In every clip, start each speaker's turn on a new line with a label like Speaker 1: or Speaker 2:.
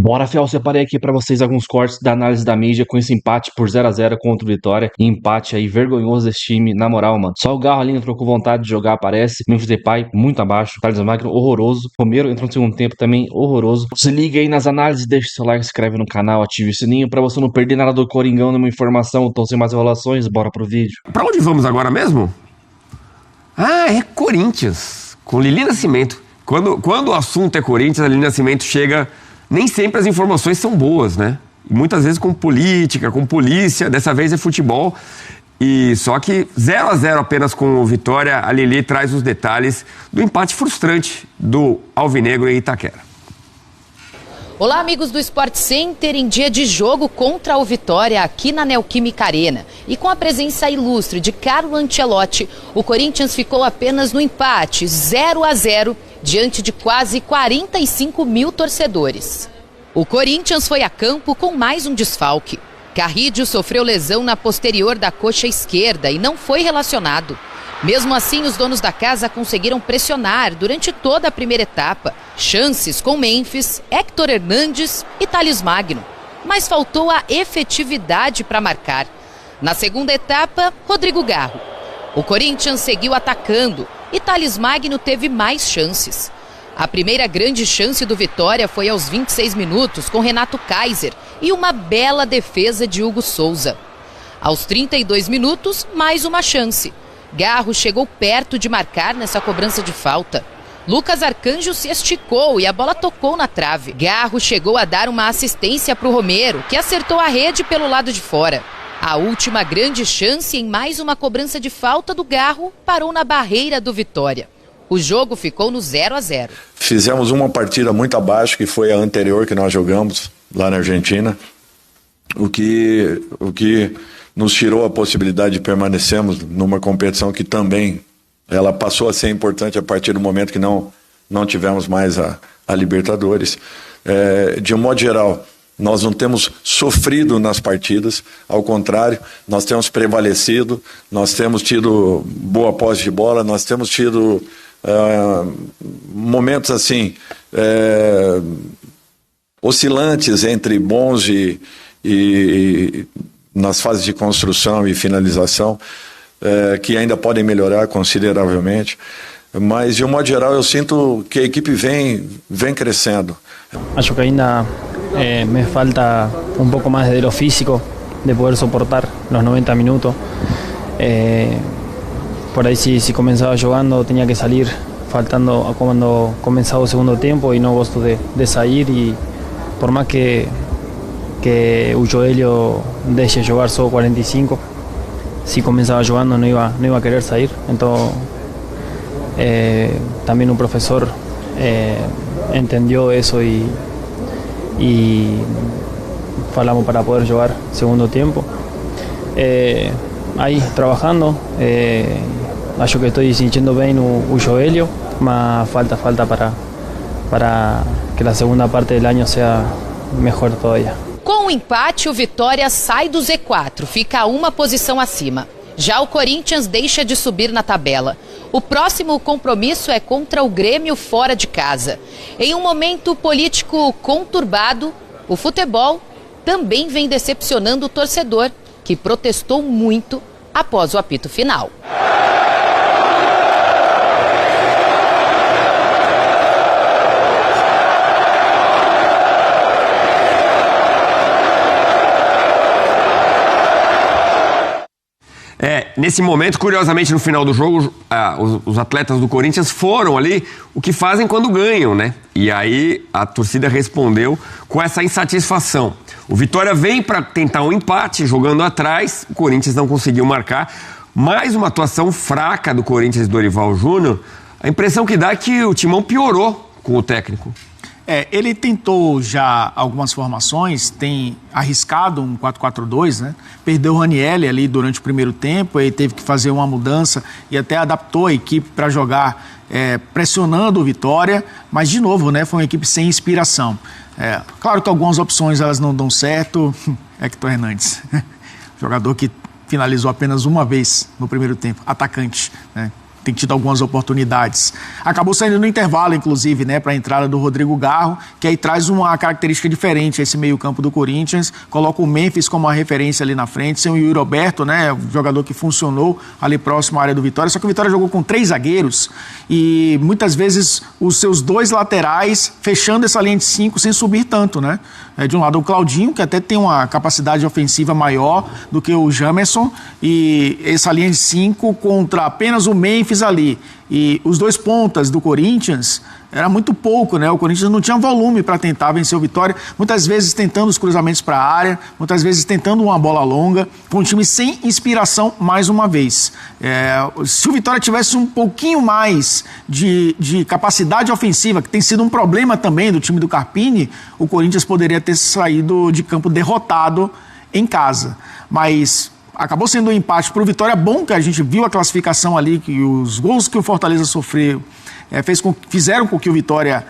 Speaker 1: Bora, Fel, separei aqui pra vocês alguns cortes da análise da mídia com esse empate por 0x0 contra o Vitória. E empate aí vergonhoso desse time, na moral, mano. Só o Garro ali entrou com vontade de jogar, parece. Memphis Depay, muito abaixo. Thales Magno, horroroso. Romero entrou no segundo tempo também, horroroso. Se liga aí nas análises, deixa o seu like, se inscreve no canal, ative o sininho pra você não perder nada do Coringão, nenhuma informação. Então, sem mais enrolações, bora pro vídeo.
Speaker 2: Pra onde vamos agora mesmo? Ah, é Corinthians, com Lili Nascimento. Quando o assunto é Corinthians, a Lili Nascimento chega... Nem sempre as informações são boas, né? Muitas vezes com política, com polícia, dessa vez é futebol. E só que 0x0 apenas com o Vitória, a Lili traz os detalhes do empate frustrante do Alvinegro em Itaquera.
Speaker 3: Olá, amigos do Sport Center, em dia de jogo contra o Vitória aqui na Neoquímica Arena. E com a presença ilustre de Carlo Ancelotti, o Corinthians ficou apenas no empate 0x0 diante de quase 45 mil torcedores. O Corinthians foi a campo com mais um desfalque. Carrídio sofreu lesão na posterior da coxa esquerda e não foi relacionado. Mesmo assim, os donos da casa conseguiram pressionar durante toda a primeira etapa. Chances com Memphis, Héctor Hernandes e Thales Magno. Mas faltou a efetividade para marcar. Na segunda etapa, Rodrigo Garro. O Corinthians seguiu atacando e Thales Magno teve mais chances. A primeira grande chance do Vitória foi aos 26 minutos com Renato Kaiser e uma bela defesa de Hugo Souza. Aos 32 minutos, mais uma chance. Garro chegou perto de marcar nessa cobrança de falta. Lucas Arcanjo se esticou e a bola tocou na trave. Garro chegou a dar uma assistência para o Romero, que acertou a rede pelo lado de fora. A última grande chance em mais uma cobrança de falta do Garro parou na barreira do Vitória. O jogo ficou no 0x0.
Speaker 4: Fizemos uma partida muito abaixo, que foi a anterior que nós jogamos lá na Argentina, o que nos tirou a possibilidade de permanecermos numa competição que também ela passou a ser importante a partir do momento que não tivemos mais a Libertadores. De um modo geral, nós não temos sofrido nas partidas, ao contrário, nós temos prevalecido, nós temos tido boa posse de bola, nós temos tido momentos assim, oscilantes entre bons e nas fases de construção e finalização, que ainda podem melhorar consideravelmente. Mas, de um modo geral, eu sinto que a equipe vem crescendo.
Speaker 5: Acho que ainda me falta un poco más de lo físico, de poder soportar los 90 minutos. Por ahí si comenzaba jugando tenía que salir faltando cuando comenzaba el segundo tiempo y no gosto de salir, y por más que o Joelho deje jugar solo 45, si comenzaba jugando no iba a querer salir. Entonces también un profesor entendió eso y falamos para poder jugar segundo tiempo. Ahí trabajando, acho que estoy sintiendo bien o Joelho, mas falta para que la segunda parte del año sea mejor todavía.
Speaker 3: Com o empate, o Vitória sai do Z4, fica a uma posição acima. Já o Corinthians deixa de subir na tabela. O próximo compromisso é contra o Grêmio fora de casa. Em um momento político conturbado, o futebol também vem decepcionando o torcedor, que protestou muito após o apito final.
Speaker 2: Nesse momento, curiosamente, no final do jogo, os atletas do Corinthians foram ali o que fazem quando ganham, né? E aí a torcida respondeu com essa insatisfação. O Vitória vem para tentar um empate, jogando atrás, o Corinthians não conseguiu marcar. Mais uma atuação fraca do Corinthians e Dorival Júnior. A impressão que dá é que o Timão piorou com o técnico.
Speaker 6: Ele tentou já algumas formações, tem arriscado um 4-4-2, né? Perdeu o Ranieri ali durante o primeiro tempo, aí teve que fazer uma mudança e até adaptou a equipe para jogar pressionando o Vitória, mas de novo, né, foi uma equipe sem inspiração. Claro que algumas opções elas não dão certo. Héctor Hernandes, jogador que finalizou apenas uma vez no primeiro tempo, atacante, né? tem tido algumas oportunidades. Acabou saindo no intervalo, inclusive, né, para a entrada do Rodrigo Garro, que aí traz uma característica diferente a esse meio-campo do Corinthians, coloca o Memphis como uma referência ali na frente, sem o Yuri Alberto, né, o jogador que funcionou ali próximo à área do Vitória, só que o Vitória jogou com 3 zagueiros e muitas vezes os seus 2 laterais fechando essa linha de 5 sem subir tanto, né? De um lado o Claudinho, que até tem uma capacidade ofensiva maior do que o Jamerson, e essa linha de 5 contra apenas o Memphis ali. E os 2 pontas do Corinthians era muito pouco, né? O Corinthians não tinha volume para tentar vencer o Vitória, muitas vezes tentando os cruzamentos para a área, muitas vezes tentando uma bola longa, com um time sem inspiração mais uma vez. Se o Vitória tivesse um pouquinho mais de capacidade ofensiva, que tem sido um problema também do time do Carpini, o Corinthians poderia ter saído de campo derrotado em casa. Mas acabou sendo um empate para o Vitória. Bom que a gente viu a classificação ali, que os gols que o Fortaleza sofreu fizeram com que o Vitória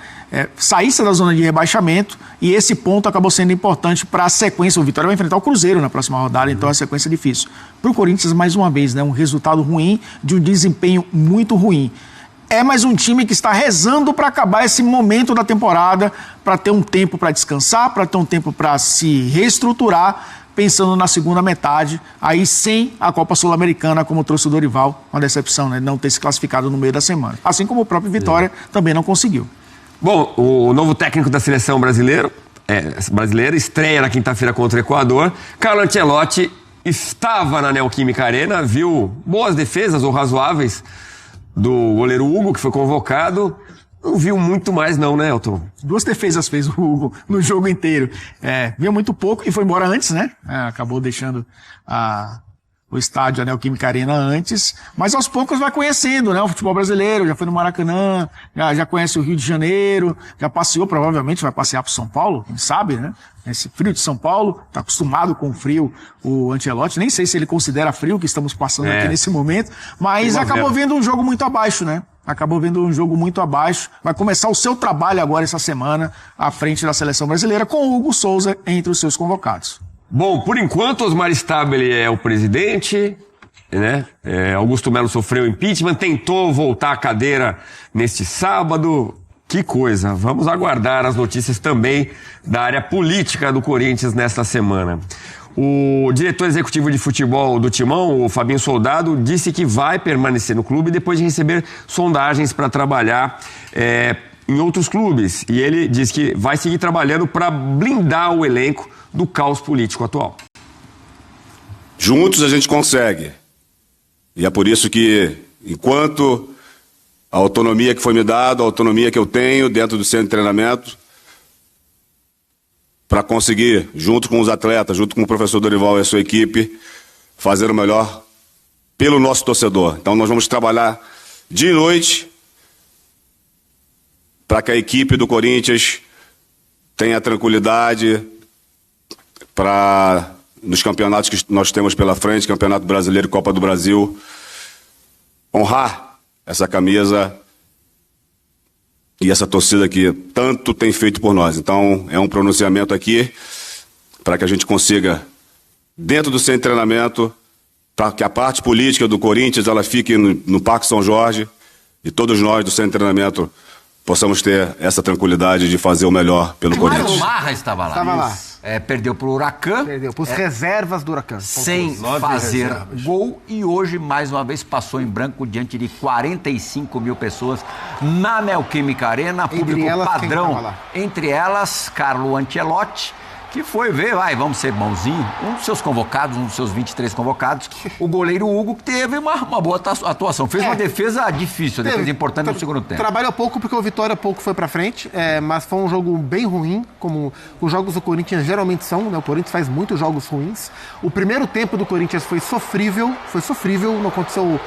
Speaker 6: saísse da zona de rebaixamento, e esse ponto acabou sendo importante para a sequência. O Vitória vai enfrentar o Cruzeiro na próxima rodada, então a sequência é difícil. Para o Corinthians, mais uma vez, né, um resultado ruim, de um desempenho muito ruim. É mais um time que está rezando para acabar esse momento da temporada, para ter um tempo para descansar, para ter um tempo para se reestruturar, pensando na segunda metade, aí sem a Copa Sul-Americana, como trouxe o Dorival, uma decepção, né, não ter se classificado no meio da semana. Assim como o próprio Vitória também não conseguiu.
Speaker 2: Bom, o novo técnico da seleção brasileira estreia na quinta-feira contra o Equador. Carlo Ancelotti estava na Neoquímica Arena, viu boas defesas ou razoáveis do goleiro Hugo, que foi convocado. Não viu muito mais não, né, Elton?
Speaker 6: 2 defesas fez o Hugo no jogo inteiro. Viu muito pouco e foi embora antes, né? Acabou deixando o estádio, a Neoquímica Arena antes. Mas aos poucos vai conhecendo, né? O futebol brasileiro, já foi no Maracanã, já conhece o Rio de Janeiro, já passeou, provavelmente vai passear para São Paulo, quem sabe, né? Esse frio de São Paulo, tá acostumado com o frio, o Ancelotti. Nem sei se ele considera frio o que estamos passando aqui nesse momento, mas acabou vendo um jogo muito abaixo, né? Acabou vendo um jogo muito abaixo. Vai começar o seu trabalho agora essa semana à frente da seleção brasileira, com o Hugo Souza entre os seus convocados.
Speaker 2: Bom, por enquanto, Osmar Stabile é o presidente, né? Augusto Melo sofreu impeachment, tentou voltar à cadeira neste sábado. Que coisa! Vamos aguardar as notícias também da área política do Corinthians nesta semana. O diretor executivo de futebol do Timão, o Fabinho Soldado, disse que vai permanecer no clube depois de receber sondagens para trabalhar em outros clubes. E ele diz que vai seguir trabalhando para blindar o elenco do caos político atual.
Speaker 7: Juntos a gente consegue. E é por isso que, enquanto a autonomia que foi me dada, a autonomia que eu tenho dentro do centro de treinamento, para conseguir, junto com os atletas, junto com o professor Dorival e a sua equipe, fazer o melhor pelo nosso torcedor. Então nós vamos trabalhar dia e noite para que a equipe do Corinthians tenha tranquilidade para, nos campeonatos que nós temos pela frente, Campeonato Brasileiro e Copa do Brasil, honrar essa camisa e essa torcida que tanto tem feito por nós. Então, é um pronunciamento aqui para que a gente consiga, dentro do centro de treinamento, para que a parte política do Corinthians ela fique no Parque São Jorge e todos nós do centro de treinamento possamos ter essa tranquilidade de fazer o melhor pelo Corinthians.
Speaker 8: O Marra estava lá.
Speaker 9: Estava lá.
Speaker 8: Perdeu para o Huracan.
Speaker 9: Perdeu para os reservas do Huracan.
Speaker 8: Sem fazer gol, e hoje, mais uma vez, passou em branco diante de 45 mil pessoas na Neoquímica Arena, público padrão. Entre elas, Carlo Ancelotti, que foi ver, vamos ser bonzinho, um dos seus convocados, um dos seus 23 convocados, o goleiro Hugo, que teve uma boa atuação. Fez uma defesa difícil, uma defesa importante no segundo tempo.
Speaker 9: Trabalhou pouco porque o Vitória pouco foi pra frente, mas foi um jogo bem ruim, como os jogos do Corinthians geralmente são, né? O Corinthians faz muitos jogos ruins. O primeiro tempo do Corinthians foi sofrível, não aconteceu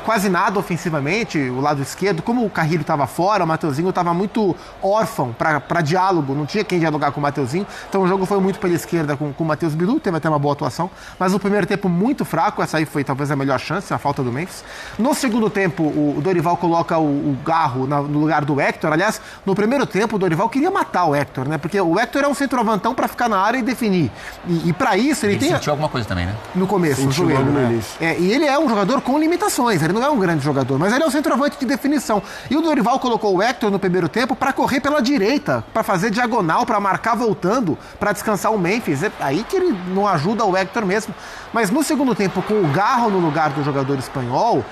Speaker 9: quase nada ofensivamente, o lado esquerdo. Como o Carrilho estava fora, o Mateuzinho estava muito órfão para diálogo, não tinha quem dialogar com o Mateuzinho, então o jogo foi muito pela esquerda com o Matheus Bilu, teve até uma boa atuação, mas o primeiro tempo muito fraco, essa aí foi talvez a melhor chance, a falta do Memphis. No segundo tempo, o Dorival coloca o Garro no lugar do Hector. Aliás, no primeiro tempo o Dorival queria matar o Hector, né? Porque o Hector é um centroavantão para ficar na área e definir, e para isso ele tem...
Speaker 8: sentiu alguma coisa também, né?
Speaker 9: No começo, no joelho, né? E ele é um jogador com limitações. condições, ele não é um grande jogador, mas ele é um centroavante de definição. E o Dorival colocou o Hector no primeiro tempo para correr pela direita, para fazer diagonal, para marcar voltando, para descansar o Memphis. É aí que ele não ajuda o Hector mesmo. Mas no segundo tempo, com o Garro no lugar do jogador espanhol,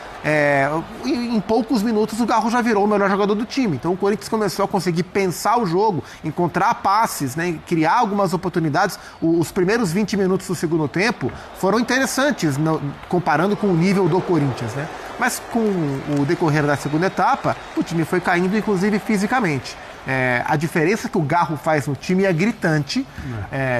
Speaker 9: em poucos minutos o Garro já virou o melhor jogador do time. Então o Corinthians começou a conseguir pensar o jogo, encontrar passes, né, criar algumas oportunidades. Os primeiros 20 minutos do segundo tempo foram interessantes, comparando com o nível do Corinthians, né? Mas com o decorrer da segunda etapa, o time foi caindo, inclusive fisicamente. A diferença que o Garro faz no time é gritante.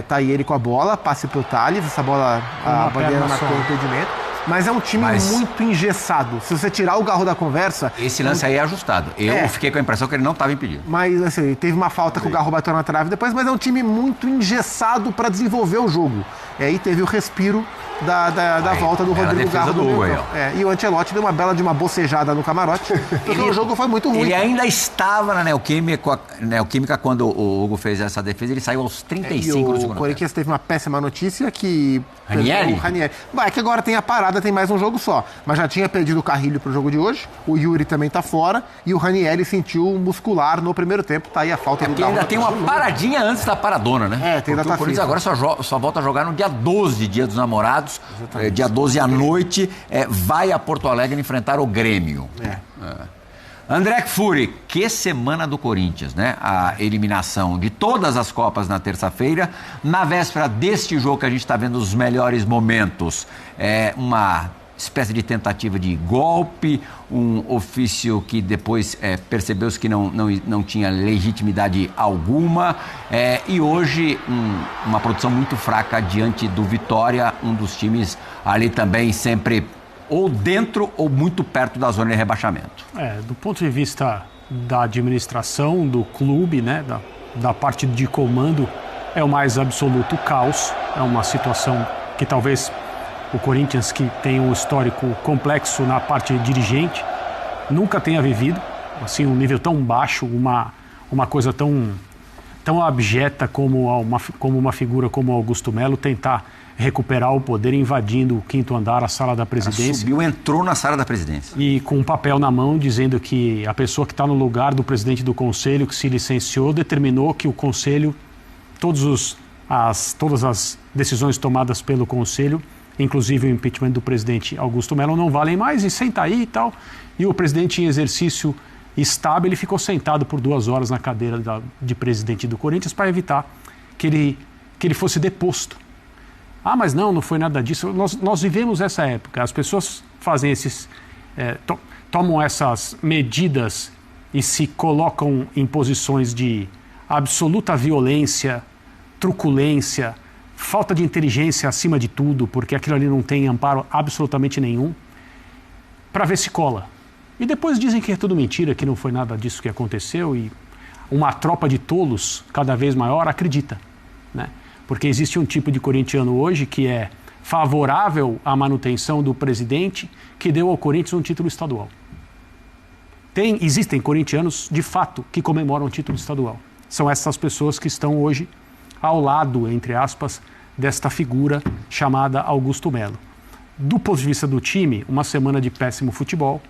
Speaker 9: Tá aí ele com a bola, passe pro Thales, essa bola, a bandeira marcou o impedimento. Mas é um time muito engessado. Se você tirar o Garro da conversa...
Speaker 8: Esse lance aí é ajustado. Eu fiquei com a impressão que ele não estava impedido.
Speaker 9: Mas, assim, teve uma falta que o Garro bateu na trave depois, mas é um time muito engessado para desenvolver o jogo. E aí teve o respiro da volta do Rodrigo Garro. E o Ancelotti deu uma bela de uma bocejada no camarote, porque o jogo foi muito ruim.
Speaker 8: Ele ainda estava na Neoquímica quando o Hugo fez essa defesa, ele saiu aos 35 do segundo.
Speaker 9: O Corinthians teve uma péssima notícia que...
Speaker 8: Ranieri?
Speaker 9: É que agora tem a parada, tem mais um jogo só. Mas já tinha perdido o Carrilho pro jogo de hoje, o Yuri também tá fora, e o Ranieri sentiu muscular no primeiro tempo, tá aí a falta do Garro.
Speaker 8: Ainda tem uma paradinha antes da paradona, né?
Speaker 9: Tem data FIFA.
Speaker 8: O Corinthians agora só volta a jogar no dia 12, dia dos namorados, dia 12 à noite, vai a Porto Alegre enfrentar o Grêmio. André Kfouri, que semana do Corinthians, né? A eliminação de todas as Copas na terça-feira, na véspera deste jogo que a gente está vendo os melhores momentos, uma espécie de tentativa de golpe, um ofício que depois percebeu-se que não tinha legitimidade alguma, e hoje uma produção muito fraca diante do Vitória, um dos times ali também sempre ou dentro ou muito perto da zona de rebaixamento.
Speaker 10: Do ponto de vista da administração, do clube, né, da parte de comando, é o mais absoluto caos. É uma situação que talvez o Corinthians, que tem um histórico complexo na parte dirigente, nunca tenha vivido. Assim, um nível tão baixo, uma coisa tão abjeta como uma figura como Augusto Melo tentar recuperar o poder invadindo o quinto andar, a sala da presidência.
Speaker 8: Subiu, entrou na sala da presidência.
Speaker 10: E com um papel na mão dizendo que a pessoa que está no lugar do presidente do conselho, que se licenciou, determinou que o conselho, todas as decisões tomadas pelo conselho, inclusive o impeachment do presidente Augusto Melo, não valem mais, e senta aí e tal. E o presidente em exercício estável, ele ficou sentado por 2 horas na cadeira de presidente do Corinthians para evitar que ele fosse deposto. Mas não foi nada disso. Nós vivemos essa época. As pessoas fazem tomam essas medidas e se colocam em posições de absoluta violência, truculência, falta de inteligência acima de tudo, porque aquilo ali não tem amparo absolutamente nenhum, para ver se cola. E depois dizem que é tudo mentira, que não foi nada disso que aconteceu, e uma tropa de tolos cada vez maior acredita, né? Porque existe um tipo de corintiano hoje que é favorável à manutenção do presidente que deu ao Corinthians um título estadual. Existem corintianos, de fato, que comemoram o título estadual. São essas pessoas que estão hoje ao lado, entre aspas, desta figura chamada Augusto Melo. Do ponto de vista do time, uma semana de péssimo futebol.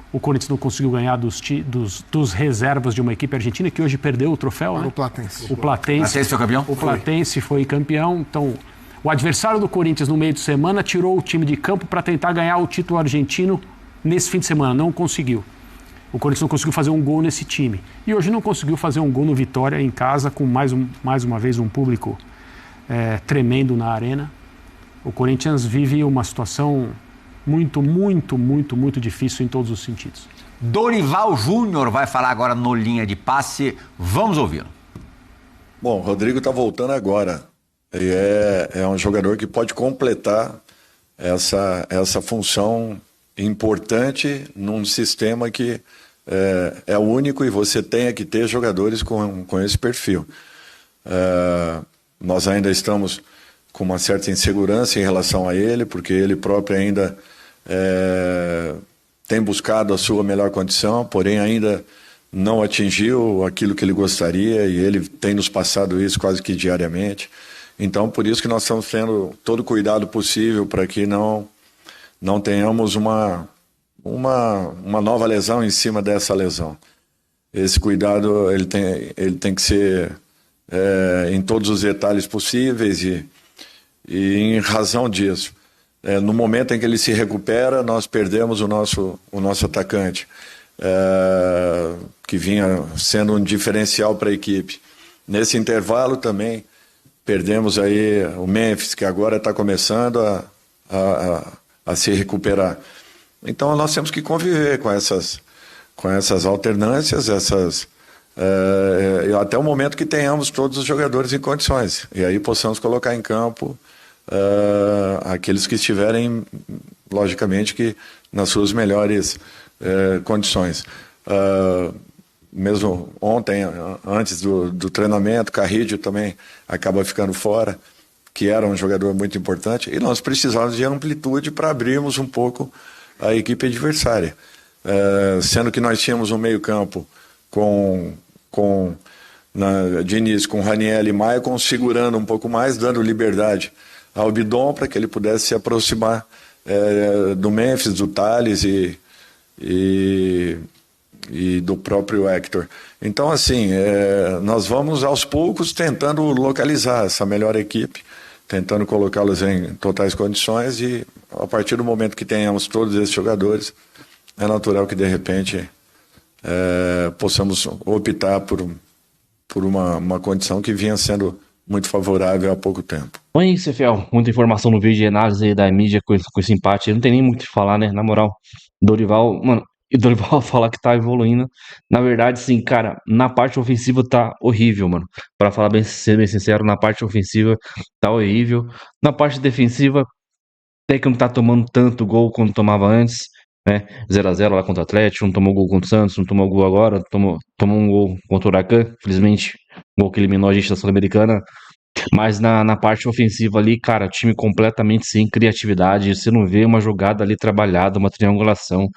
Speaker 10: O Corinthians não conseguiu ganhar dos reservas de uma equipe argentina que hoje perdeu o troféu, né?
Speaker 9: O Platense.
Speaker 8: O Platense foi campeão?
Speaker 10: O Platense foi campeão. Então, o adversário do Corinthians no meio de semana tirou o time de campo para tentar ganhar o título argentino nesse fim de semana. Não conseguiu. O Corinthians não conseguiu fazer um gol nesse time. E hoje não conseguiu fazer um gol no Vitória em casa, com mais uma vez um público tremendo na arena. O Corinthians vive uma situação muito, muito, muito, muito difícil em todos os sentidos.
Speaker 8: Dorival Júnior vai falar agora no Linha de Passe. Vamos ouvi-lo.
Speaker 4: Bom, o Rodrigo está voltando agora. E é um jogador que pode completar essa função importante num sistema que é único e você tem que ter jogadores com esse perfil. Nós ainda estamos com uma certa insegurança em relação a ele, porque ele próprio ainda tem buscado a sua melhor condição, porém ainda não atingiu aquilo que ele gostaria, e ele tem nos passado isso quase que diariamente. Então, por isso que nós estamos tendo todo o cuidado possível para que não tenhamos uma uma nova lesão em cima dessa lesão. Esse cuidado ele tem que ser em todos os detalhes possíveis e em razão disso. No momento em que ele se recupera, nós perdemos o nosso atacante, que vinha sendo um diferencial para a equipe. Nesse intervalo também perdemos aí o Memphis, que agora está começando a se recuperar. Então nós temos que conviver com essas alternâncias, até o momento que tenhamos todos os jogadores em condições. E aí possamos colocar em campo aqueles que estiverem, logicamente, que nas suas melhores condições. Mesmo ontem, antes do treinamento, Carrillo também acaba ficando fora, que era um jogador muito importante, e nós precisávamos de amplitude para abrirmos um pouco a equipe adversária. Sendo que nós tínhamos um meio-campo de início com Raniel e Maicon segurando um pouco mais, dando liberdade ao Bidon para que ele pudesse se aproximar do Memphis, do Thales e do próprio Hector. Então, assim, nós vamos aos poucos tentando localizar essa melhor equipe, tentando colocá-los em totais condições, e a partir do momento que tenhamos todos esses jogadores, é natural que de repente possamos optar por uma condição que vinha sendo muito favorável há pouco tempo.
Speaker 1: Bom, é isso, Fiel. Muita informação no vídeo e análise da mídia com esse empate. Não tem nem muito o que falar, né? Na moral, Dorival, mano, e Dorival falar que tá evoluindo. Na verdade, sim, cara, na parte ofensiva tá horrível, mano. Pra ser bem sincero, na parte ofensiva tá horrível. Na parte defensiva, até que não tá tomando tanto gol quanto tomava antes, né? 0x0 lá contra o Atlético, não tomou gol contra o Santos, não tomou gol agora, tomou um gol contra o Huracan, infelizmente, gol que eliminou a gente da Sul-Americana. Mas na parte ofensiva ali, cara, time completamente sem criatividade. Você não vê uma jogada ali trabalhada, uma triangulação.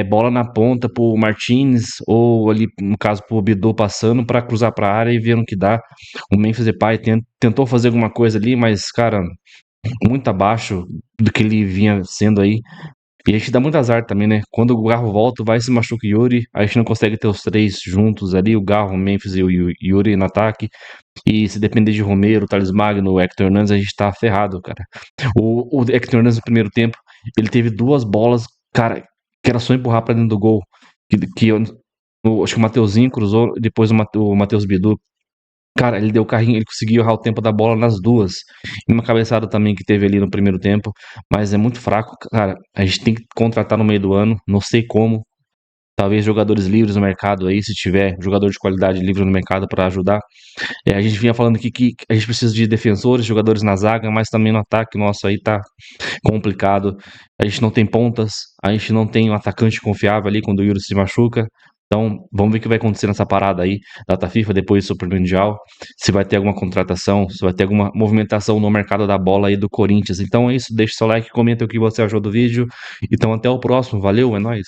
Speaker 1: Bola na ponta pro Martins, ou ali, no caso, pro Bidô passando pra cruzar pra área e vendo o que dá. O Memphis Depay tentou fazer alguma coisa ali, mas, cara, muito abaixo do que ele vinha sendo aí. E a gente dá muito azar também, né? Quando o Garro volta, vai se machuca o Yuri, a gente não consegue ter os três juntos ali, o Garro, o Memphis e o Yuri no ataque. E se depender de Romero, Thales Magno, o Hector Hernandez, a gente tá ferrado, cara. O Hector Hernandez no primeiro tempo, ele teve 2 bolas, cara, que era só empurrar pra dentro do gol. Acho que o Mateuzinho cruzou, depois o Matheus Bidu. Cara, ele deu o carrinho, ele conseguiu errar o tempo da bola nas 2. E uma cabeçada também que teve ali no primeiro tempo. Mas é muito fraco, cara. A gente tem que contratar no meio do ano, não sei como. Talvez jogadores livres no mercado aí, se tiver jogador de qualidade livre no mercado para ajudar. A gente vinha falando aqui que a gente precisa de defensores, jogadores na zaga, mas também no ataque nosso aí tá complicado. A gente não tem pontas, a gente não tem um atacante confiável ali quando o Yuri se machuca. Então, vamos ver o que vai acontecer nessa parada aí, data FIFA, depois do Super Mundial, se vai ter alguma contratação, se vai ter alguma movimentação no mercado da bola aí do Corinthians. Então é isso, deixa seu like, comenta o que você achou do vídeo. Então até o próximo, valeu, é nóis.